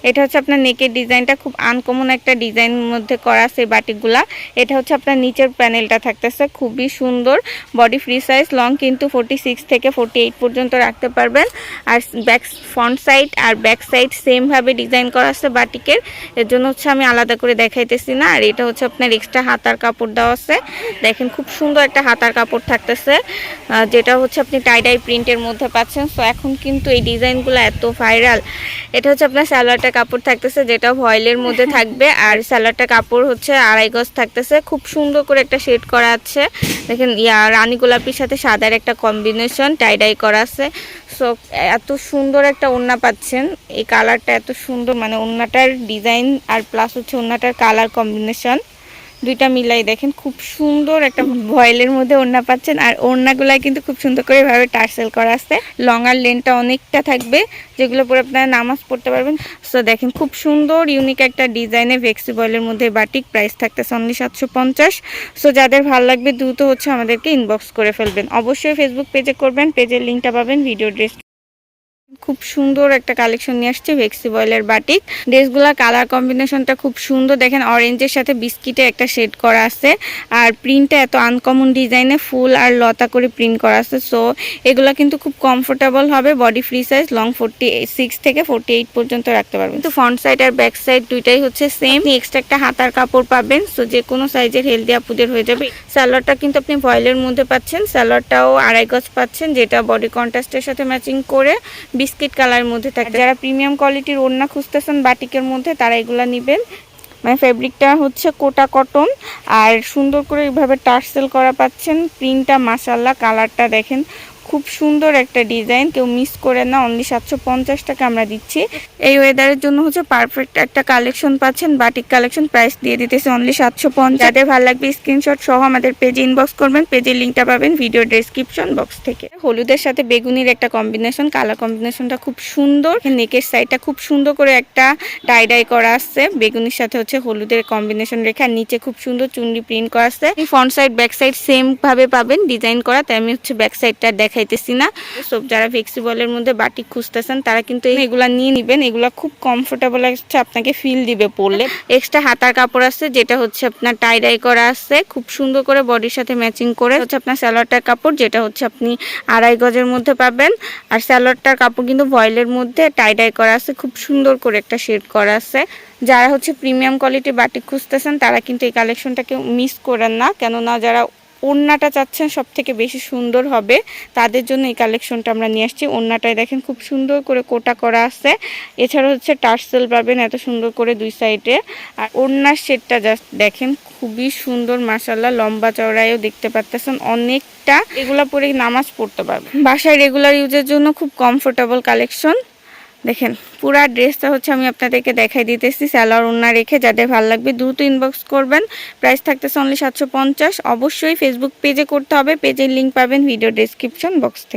এটা হচ্ছে আপনার নেকের ডিজাইনটা খুব আনকমন একটা ডিজাইনের মধ্যে করা আছে বাটিকগুলা। এটা হচ্ছে আপনার নিচের প্যানেলটা থাকতেছে খুবই সুন্দর, বডি ফ্রি সাইজ, লং কিন্তু 46 থেকে 48 পর্যন্ত রাখতে পারবেন। আর ব্যাক ফ্রন্ট সাইড আর ব্যাক সাইড সেম ভাবে ডিজাইন করা আছে বাটিকের, এর জন্য হচ্ছে আমি আলাদা করে দেখাইতেছি না। আর এটা হচ্ছে আপনার এক্সট্রা হাতার কাপড় দেওয়া আছে, দেখেন খুব সুন্দর একটা হাতার কাপড় থাকতেছে, যেটা হচ্ছে আপনি টাইডাই প্রিন্টের মধ্যে পাচ্ছেন। সো এখন কিন্তু এই ডিজাইনগুলো এত ভাইরাল। এটা হচ্ছে আপনার সালোয়ারটা কাপড় থাকতেছে, যেটা ভয়েলের মধ্যে থাকবে। আর সালোয়ারটা কাপড় হচ্ছে 2.5 গজ থাকতেছে, খুব সুন্দর করে একটা শেড করা আছে। দেখেন রানী গোলাপির সাথে সাদার একটা কম্বিনেশন টাইডাই করা আছে। সো এত সুন্দর একটা ওড়না পাচ্ছেন, এই কালারটা এত সুন্দর, মানে ওড়নাটার ডিজাইন আর প্লাস হচ্ছে ওড়নাটার কালার কম্বিনেশন দুইটা মিলাই দেখেন খুব সুন্দর একটা ভয়েলের মধ্যে ওড়না পাচ্ছেন। আর ওড়নাগুলাই কিন্তু খুব সুন্দর করে এভাবে টার্সেল করা আছে, লং আর লেন্থটা অনেকটা থাকবে, যেগুলো পরে আপনারা নামাজ পড়তে পারবেন। সো দেখেন খুব সুন্দর ইউনিক একটা ডিজাইনে ভেক্সি ভয়েলের মধ্যে বাটিক, প্রাইস থাকতেছে অনলি 750। সো যাদের ভালো লাগবে দ্রুত হচ্ছে আমাদেরকে ইনবক্স করে ফেলবেন। অবশ্যই ফেসবুক পেজে করবেন, পেজের লিঙ্কটা পাবেন ভিডিও ড্রেস। খুব সুন্দর একটা কালেকশন নিয়ে আসছে ভেক্সি ভয়েলের বাটিক। ড্রেসগুলোর কালার কম্বিনেশনটা খুব সুন্দর, দেখেন অরেঞ্জের সাথে বিস্কিটে একটা শেড করা আছে। আর প্রিন্টটা এত আনকমন ডিজাইনে ফুল আর লতা করে প্রিন্ট করা আছে। সো এগুলো কিন্তু খুব কমফোর্টেবল হবে, বডি ফ্রি সাইজ, লং 46 থেকে 48 পর্যন্ত রাখতে পারবেন। কিন্তু ফ্রন্ট সাইড আর ব্যাক সাইড দুইটাই হচ্ছে সেম, এক্সট্রা একটা হাতার কাপড় পাবেন। সো যে কোনো সাইজের হেলদি আপুদের হয়ে যাবে। সালোয়ারটা কিন্তু আপনি ভয়েলের মধ্যে পাচ্ছেন, সালোয়ারটাও 2.5 গজ পাচ্ছেন, যেটা বডি কন্ট্রাস্টের সাথে ম্যাচিং করে বিস্কিট কালারের মধ্যে থাকে। যারা প্রিমিয়াম কোয়ালিটির ওড়না খুঁজতেছেন বাটিকের মধ্যে, তারা এগুলা নেবেন। মানে ফেব্রিকটা হচ্ছে কোটা কটন, আর সুন্দর করে এইভাবে টার্সেল করা পাচ্ছেন। প্রিন্টটা মাশাআল্লাহ, কালারটা দেখেন খুব সুন্দর একটা ডিজাইন, কেউ মিস করে না। অনলি 750 টাকা আমরা দিচ্ছি। এই ওয়েদারের জন্য হচ্ছে পারফেক্ট একটা কালেকশন পাচ্ছেন, বাটিক কালেকশন। প্রাইস দিয়ে দিতেছে অনলি 750। যাদের ভালো লাগবে স্ক্রিনশট সহ আমাদের পেজে ইনবক্স করবেন, পেজের লিঙ্কটা পাবেন ভিডিও ডেসক্রিপশন বক্স থেকে। হলুদের সাথে বেগুনির একটা কম্বিনেশন, কালার কম্বিনেশনটা খুব সুন্দর। নেকের সাইডটা খুব সুন্দর করে একটা টাইডাই করা আছে, বেগুনির সাথে হচ্ছে হলুদের কম্বিনেশন রেখে, আর নিচে খুব সুন্দর চুনরি প্রিন্ট করা আছে। Front side back side same ভাবে পাবেন ডিজাইন করা, তাই আমি হচ্ছে ব্যাক সাইডটা দেখাইতেছি না। সব যারা ভেক্সি ভয়েলের মধ্যে বাটিক খুঁজতেছেন তারা কিন্তু এগুলা নিয়ে নেবেন, এগুলা খুব কমফোর্টেবল হচ্ছে, আপনাকে ফিল দিবে পরলে। এক্সট্রা হাতার কাপড় আছে, যেটা হচ্ছে আপনার টাইডাই করা আছে খুব সুন্দর করে বডির সাথে ম্যাচিং করে। হচ্ছে আপনার সালোয়ারটার কাপড়, যেটা হচ্ছে আপনি 2.5 গজের মধ্যে পাবেন। আর সালোয়ারটার কাপড় কিন্তু ভয়েলের মধ্যে টাইডাই করা আছে, খুব সুন্দর করে একটা শেড করা আছে। যারা হচ্ছে প্রিমিয়াম কোয়ালিটির বাটিক খুঁজতেছেন তারা কিন্তু এই কালেকশনটাকে মিস করেন না, কেননা যারা ওড়নাটা চাচ্ছেন সব থেকে বেশি সুন্দর হবে, তাদের জন্য এই কালেকশনটা আমরা নিয়ে আসছি। ওড়নাটায় দেখেন খুব সুন্দর করে কোটা করা আছে, এছাড়া হচ্ছে টার্সেল পাবেন এত সুন্দর করে দুই সাইডে। আর ওড়নার শেডটা জাস্ট দেখেন খুবই সুন্দর মাশাআল্লাহ, লম্বা চওড়ায়ও দেখতে পারতেছেন অনেকটা। এগুলা পরে নামাজ পড়তে পারবেন, বাসায় রেগুলার ইউজের জন্য খুব কমফোর্টেবল কালেকশন। দেখেন পুরা ড্রেসটা হচ্ছে আমি আপনাদেরকে দেখাই দিতেছি সালোয়ার ওড়না রেখে। যাদের ভালো লাগবে দ্রুত ইনবক্স করবেন, প্রাইস থাকতেছে অনলি 750। অবশ্যই ফেসবুক পেজে করতে হবে, পেজের লিঙ্ক পাবেন ভিডিও ডেসক্রিপশন বক্স থেকে।